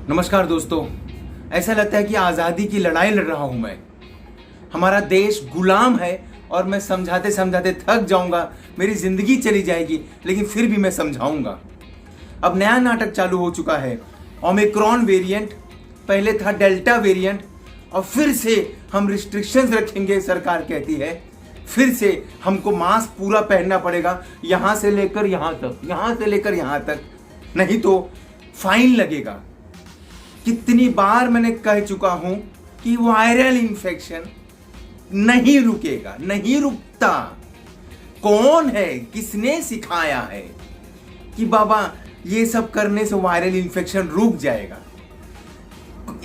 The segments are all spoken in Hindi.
नमस्कार दोस्तों। ऐसा लगता है कि आज़ादी की लड़ाई लड़ रहा हूं मैं। हमारा देश गुलाम है और मैं समझाते समझाते थक जाऊंगा, मेरी जिंदगी चली जाएगी, लेकिन फिर भी मैं समझाऊंगा। अब नया नाटक चालू हो चुका है। ओमिक्रॉन वेरिएंट, पहले था डेल्टा वेरिएंट, और फिर से हम रिस्ट्रिक्शंस रखेंगे, सरकार कहती है। फिर से हमको मास्क पूरा पहनना पड़ेगा, यहां से लेकर यहां तक, यहां से लेकर यहां तक, नहीं तो फाइन लगेगा। कितनी बार मैंने कह चुका हूं कि वायरल इंफेक्शन नहीं रुकेगा, नहीं रुकता। कौन है, किसने सिखाया है कि बाबा ये सब करने से वायरल इंफेक्शन रुक जाएगा?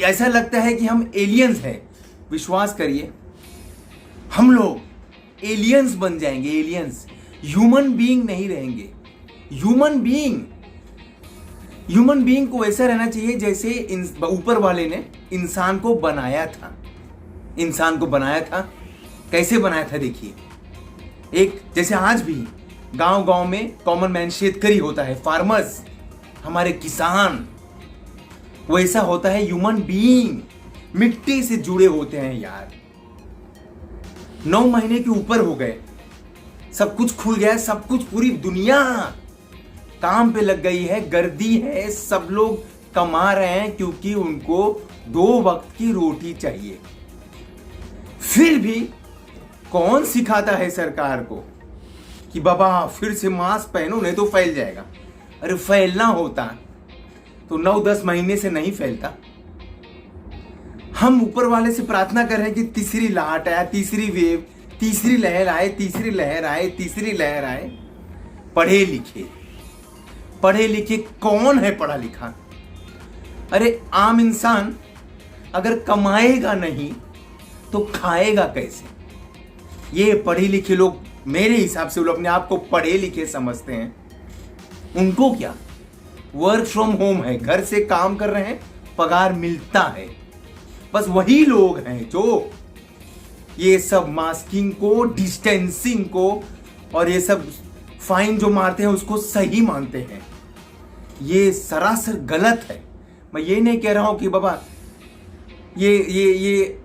ऐसा लगता है कि हम एलियंस हैं। विश्वास करिए, हम लोग एलियंस बन जाएंगे, एलियंस। ह्यूमन बीइंग नहीं रहेंगे। ह्यूमन बीइंग को ऐसा रहना चाहिए जैसे ऊपर वाले ने इंसान को बनाया था। कैसे बनाया था देखिए। एक जैसे आज भी गांव गांव में कॉमन मैन, शेतकरी होता है, फार्मर्स, हमारे किसान, वैसा होता है ह्यूमन बीइंग। मिट्टी से जुड़े होते हैं यार। 9 महीने के ऊपर हो गए, सब कुछ खुल गया, सब कुछ, पूरी दुनिया काम पे लग गई है, गर्दी है, सब लोग कमा रहे हैं क्योंकि उनको 2 वक्त की रोटी चाहिए। फिर भी कौन सिखाता है सरकार को कि बाबा फिर से मास्क पहनो नहीं तो फैल जाएगा? अरे फैलना होता तो 9-10 महीने से नहीं फैलता। हम ऊपर वाले से प्रार्थना कर रहे हैं कि तीसरी लहर आए, तीसरी वेव, तीसरी लहर आए, तीसरी लहर आए, तीसरी लहर आए। पढ़े लिखे कौन है पढ़ा लिखा? अरे आम इंसान अगर कमाएगा नहीं तो खाएगा कैसे? ये पढ़े लिखे लोग, मेरे हिसाब से वो अपने आप को पढ़े लिखे समझते हैं। उनको क्या, वर्क फ्रॉम होम है, घर से काम कर रहे हैं, पगार मिलता है। बस वही लोग हैं जो ये सब मास्किंग को, डिस्टेंसिंग को और ये सब फाइन जो मारते हैं उसको सही मानते हैं। ये सरासर गलत है। मैं ये नहीं कह रहा हूं कि बाबा ये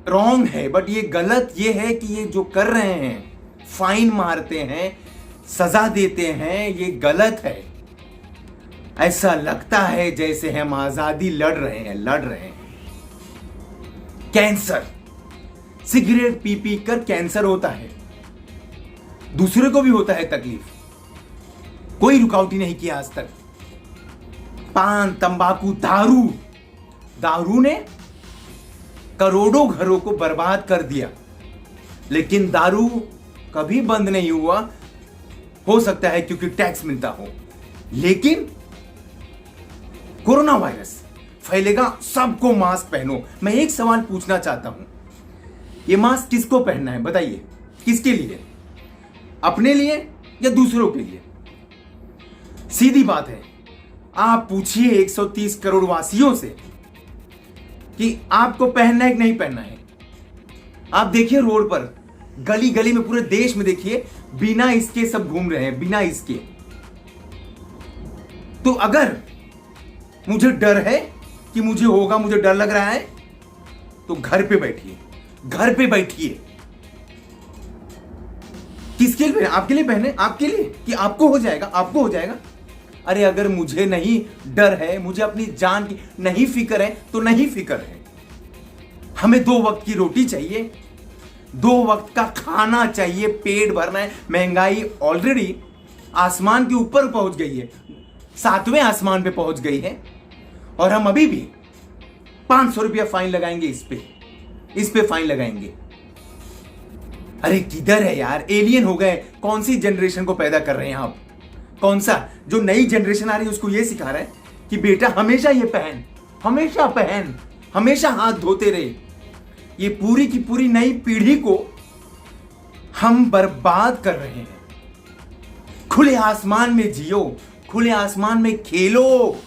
रॉन्ग है, बट ये गलत ये है कि ये जो कर रहे हैं, फाइन मारते हैं, सजा देते हैं, ये गलत है। ऐसा लगता है जैसे हम आजादी लड़ रहे हैं। कैंसर, सिगरेट पी पी कर कैंसर होता है, दूसरे को भी होता है तकलीफ, कोई रुकावट नहीं किया आज तक। पान, तंबाकू, दारू ने करोड़ों घरों को बर्बाद कर दिया, लेकिन दारू कभी बंद नहीं हुआ। हो सकता है क्योंकि टैक्स मिलता हो, लेकिन कोरोना वायरस फैलेगा, सबको मास्क पहनो। मैं एक सवाल पूछना चाहता हूं, ये मास्क किसको पहनना है बताइए? किसके लिए? अपने लिए या दूसरों के लिए? सीधी बात है। आप पूछिए 130 करोड़ वासियों से कि आपको पहनना है कि नहीं पहनना है। आप देखिए रोड पर, गली गली में, पूरे देश में देखिए, बिना इसके सब घूम रहे हैं, बिना इसके। तो अगर मुझे डर है कि मुझे होगा, मुझे डर लग रहा है, तो घर पे बैठिए। किसके लिए? आपके लिए पहने, आपके लिए, कि आपको हो जाएगा। अरे अगर मुझे नहीं डर है, मुझे अपनी जान की नहीं फिक्र है, तो नहीं फिक्र है। हमें 2 वक्त की रोटी चाहिए, 2 वक्त का खाना चाहिए, पेट भरना है। महंगाई ऑलरेडी आसमान के ऊपर पहुंच गई है, 7वें आसमान पे पहुंच गई है, और हम अभी भी 500 रुपया फाइन लगाएंगे इस पे फाइन लगाएंगे। अरे किधर है यार, एलियन हो गए। कौन सी जनरेशन को पैदा कर रहे हैं आप? कौन सा? जो नई जनरेशन आ रही है उसको ये सिखा रहा है कि बेटा हमेशा ये पहन, हमेशा हाथ धोते रहे। ये पूरी की पूरी नई पीढ़ी को हम बर्बाद कर रहे हैं। खुले आसमान में जियो, खुले आसमान में खेलो,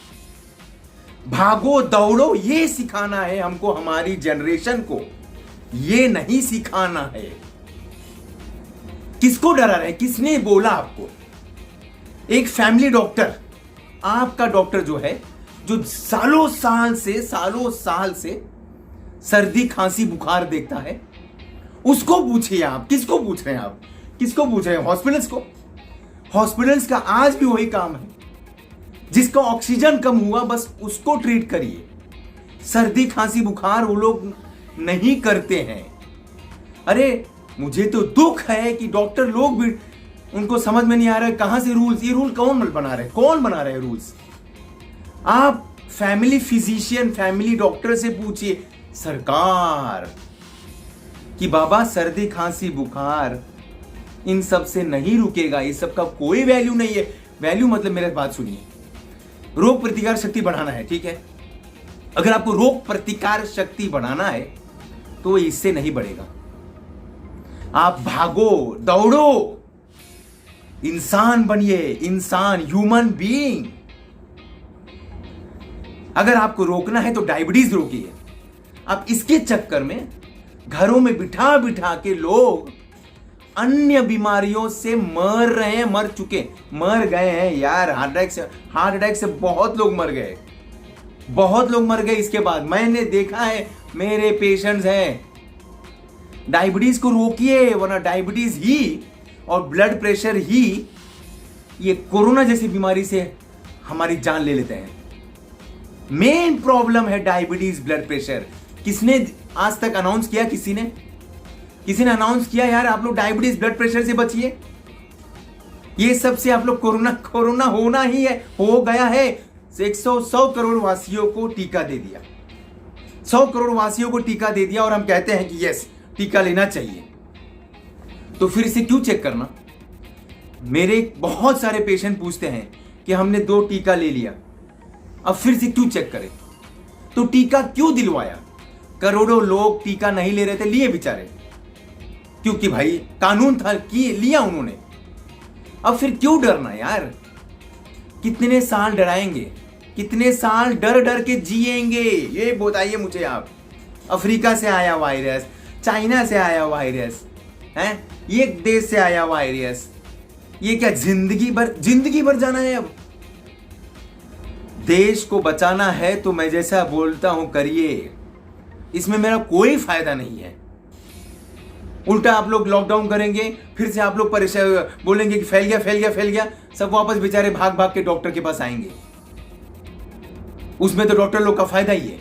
भागो दौड़ो, ये सिखाना है हमको, हमारी जनरेशन को ये नहीं सिखाना है। किसको डरा रहे? किसने बोला आपको? एक फैमिली डॉक्टर, आपका डॉक्टर जो है जो सालों साल से सर्दी खांसी बुखार देखता है, उसको पूछिए आप। किसको पूछ रहे हैं आप? किसको पूछ रहे हैं? हॉस्पिटल्स को। हॉस्पिटल्स का आज भी वही काम है, जिसका ऑक्सीजन कम हुआ बस उसको ट्रीट करिए। सर्दी खांसी बुखार वो लोग नहीं करते हैं। अरे मुझे तो दुख है कि डॉक्टर लोग भी, उनको समझ में नहीं आ रहा है कहां से रूल्स, ये रूल कौन बना रहे, कौन बना रहे रूल्स? आप फैमिली फिजिशियन, फैमिली डॉक्टर से पूछिए सरकार कि बाबा सर्दी खांसी बुखार इन सब से नहीं रुकेगा, इस सब का कोई वैल्यू नहीं है। वैल्यू मतलब, मेरे बात सुनिए, रोग प्रतिकार शक्ति बढ़ाना है, ठीक है? अगर आपको रोग प्रतिकार शक्ति बढ़ाना है तो इससे नहीं बढ़ेगा। आप भागो दौड़ो, इंसान बनिए, इंसान, ह्यूमन बीइंग। अगर आपको रोकना है तो डायबिटीज रोकिए। अब इसके चक्कर में घरों में बिठा बिठा के लोग अन्य बीमारियों से मर रहे हैं, मर गए हैं यार। हार्ट अटैक से बहुत लोग मर गए, बहुत लोग मर गए। इसके बाद मैंने देखा है, मेरे पेशेंट्स हैं। डायबिटीज को रोकिए, वरना डायबिटीज ही और ब्लड प्रेशर ही ये कोरोना जैसी बीमारी से हमारी जान ले लेते हैं। मेन प्रॉब्लम है डायबिटीज, ब्लड प्रेशर। किसने आज तक अनाउंस किया? किसी ने अनाउंस किया यार आप लोग डायबिटीज ब्लड प्रेशर से बचिए? ये सब से आप लोग कोरोना होना ही है, हो गया है। 100 करोड़ वासियों को टीका दे दिया, 100 करोड़ वासियों को टीका दे दिया, और हम कहते हैं कि यस टीका लेना चाहिए। तो फिर इसे क्यों चेक करना? मेरे बहुत सारे पेशेंट पूछते हैं कि हमने 2 टीका ले लिया, अब फिर से क्यों चेक करें? तो टीका क्यों दिलवाया? करोड़ों लोग टीका नहीं ले रहे थे, लिए बेचारे, क्योंकि भाई कानून था कि लिया उन्होंने। अब फिर क्यों डरना यार? कितने साल डराएंगे, कितने साल डर डर के जिएंगे? ये बताइए मुझे आप। अफ्रीका से आया वायरस, चाइना से आया वायरस है, ये देश से आया वायरस, ये क्या जिंदगी भर जाना है? अब देश को बचाना है तो मैं जैसा बोलता हूं करिए, इसमें मेरा कोई फायदा नहीं है। उल्टा आप लोग लॉकडाउन करेंगे, फिर से आप लोग परेशान बोलेंगे कि फैल गया, सब वापस बेचारे भाग भाग के डॉक्टर के पास आएंगे। उसमें तो डॉक्टर लोग का फायदा ही है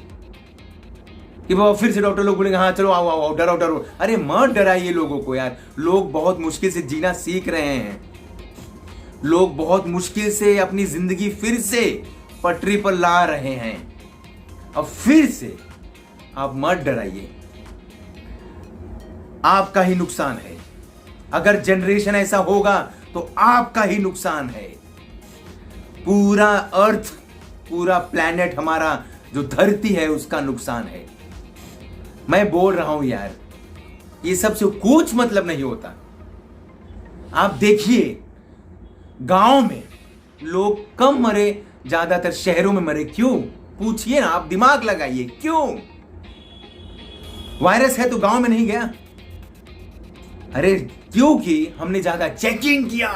कि बाबा फिर से डॉक्टर लोग बोलेंगे हाँ चलो आओ डरो। अरे मत डराइए लोगों को यार। लोग बहुत मुश्किल से जीना सीख रहे हैं, लोग बहुत मुश्किल से अपनी जिंदगी फिर से पटरी पर ला रहे हैं। अब फिर से आप मत डराइए, आपका ही नुकसान है। अगर जनरेशन ऐसा होगा तो आपका ही नुकसान है। पूरा अर्थ, पूरा प्लैनेट हमारा जो धरती है उसका नुकसान है। मैं बोल रहा हूं यार, ये सबसे कुछ मतलब नहीं होता। आप देखिए गांव में लोग कम मरे, ज्यादातर शहरों में मरे। क्यों? पूछिए ना, आप दिमाग लगाइए क्यों? वायरस है तो गांव में नहीं गया। अरे क्योंकि हमने ज्यादा चेकिंग किया,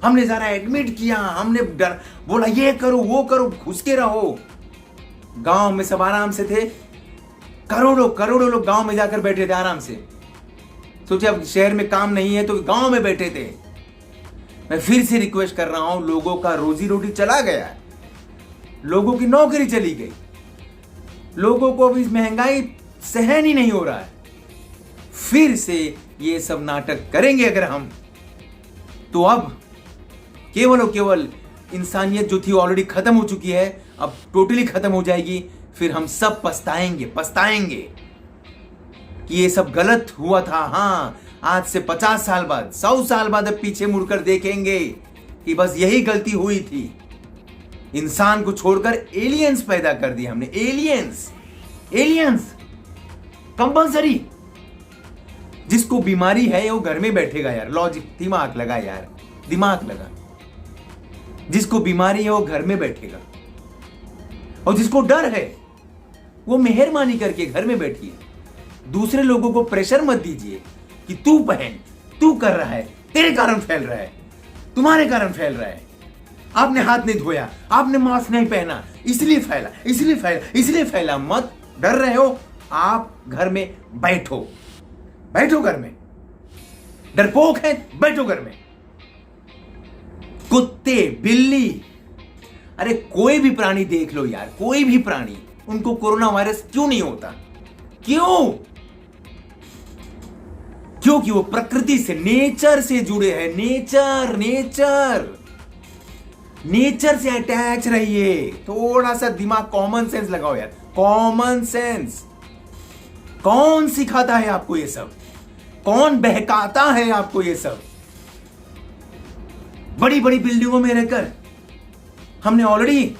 हमने ज्यादा एडमिट किया, हमने बोला ये करो वो करो, घुस के रहो। गांव में सब आराम से थे, करोड़ों लोग गांव में जाकर बैठे थे आराम से। सोचे अब शहर में काम नहीं है तो गांव में बैठे थे। मैं फिर से रिक्वेस्ट कर रहा हूं, लोगों का रोजी रोटी चला गया, लोगों की नौकरी चली गई, लोगों को अभी महंगाई सहन ही नहीं हो रहा है। फिर से ये सब नाटक करेंगे अगर हम, तो अब केवल और केवल इंसानियत जो थी ऑलरेडी खत्म हो चुकी है, अब टोटली खत्म हो जाएगी। फिर हम सब पछताएंगे कि ये सब गलत हुआ था। हाँ, आज से 50 साल बाद, 100 साल बाद अब पीछे मुड़कर देखेंगे कि बस यही गलती हुई थी। इंसान को छोड़कर एलियंस पैदा कर दिया हमने। Aliens compulsory. जिसको बीमारी है वो घर में बैठेगा यार। लॉजिक, दिमाग लगा यार, दिमाग लगा। जिसको बीमारी है वो घर में बैठेगा, और जिसको डर है वो मेहरबानी करके घर में बैठिए। दूसरे लोगों को प्रेशर मत दीजिए कि तू पहन, तू कर रहा है, तेरे कारण फैल रहा है, तुम्हारे कारण फैल रहा है, आपने हाथ नहीं धोया, आपने मास्क नहीं पहना, इसलिए फैला। मत डर रहे हो, आप घर में बैठो घर में। डरपोक है, बैठो घर में। कुत्ते, बिल्ली, अरे कोई भी प्राणी देख लो यार, कोई भी प्राणी, उनको कोरोना वायरस क्यों नहीं होता? क्योंकि वो प्रकृति से, नेचर से जुड़े हैं। नेचर से अटैच रहिए। थोड़ा सा दिमाग, कॉमन सेंस लगाओ यार, कॉमन सेंस। कौन सिखाता है आपको ये सब? कौन बहकाता है आपको ये सब? बड़ी बड़ी बिल्डिंगों में रहकर हमने ऑलरेडी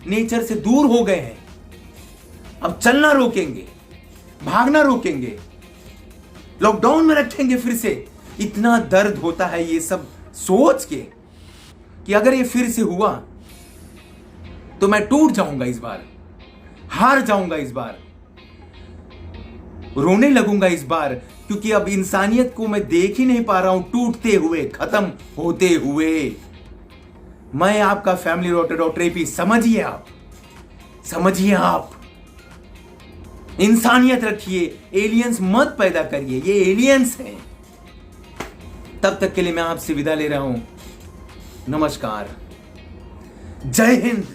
नेचर से दूर हो गए हैं। अब चलना रोकेंगे, भागना रोकेंगे, लॉकडाउन में रखेंगे फिर से। इतना दर्द होता है ये सब सोच के कि अगर ये फिर से हुआ तो मैं टूट जाऊंगा इस बार, हार जाऊंगा इस बार, रोने लगूंगा इस बार, क्योंकि अब इंसानियत को मैं देख ही नहीं पा रहा हूं टूटते हुए, खत्म होते हुए। मैं आपका फैमिली डॉक्टर एपी, समझिए आप इंसानियत रखिए। एलियंस मत पैदा करिए, ये एलियंस हैं। तब तक के लिए मैं आपसे विदा ले रहा हूं। नमस्कार, जय हिंद।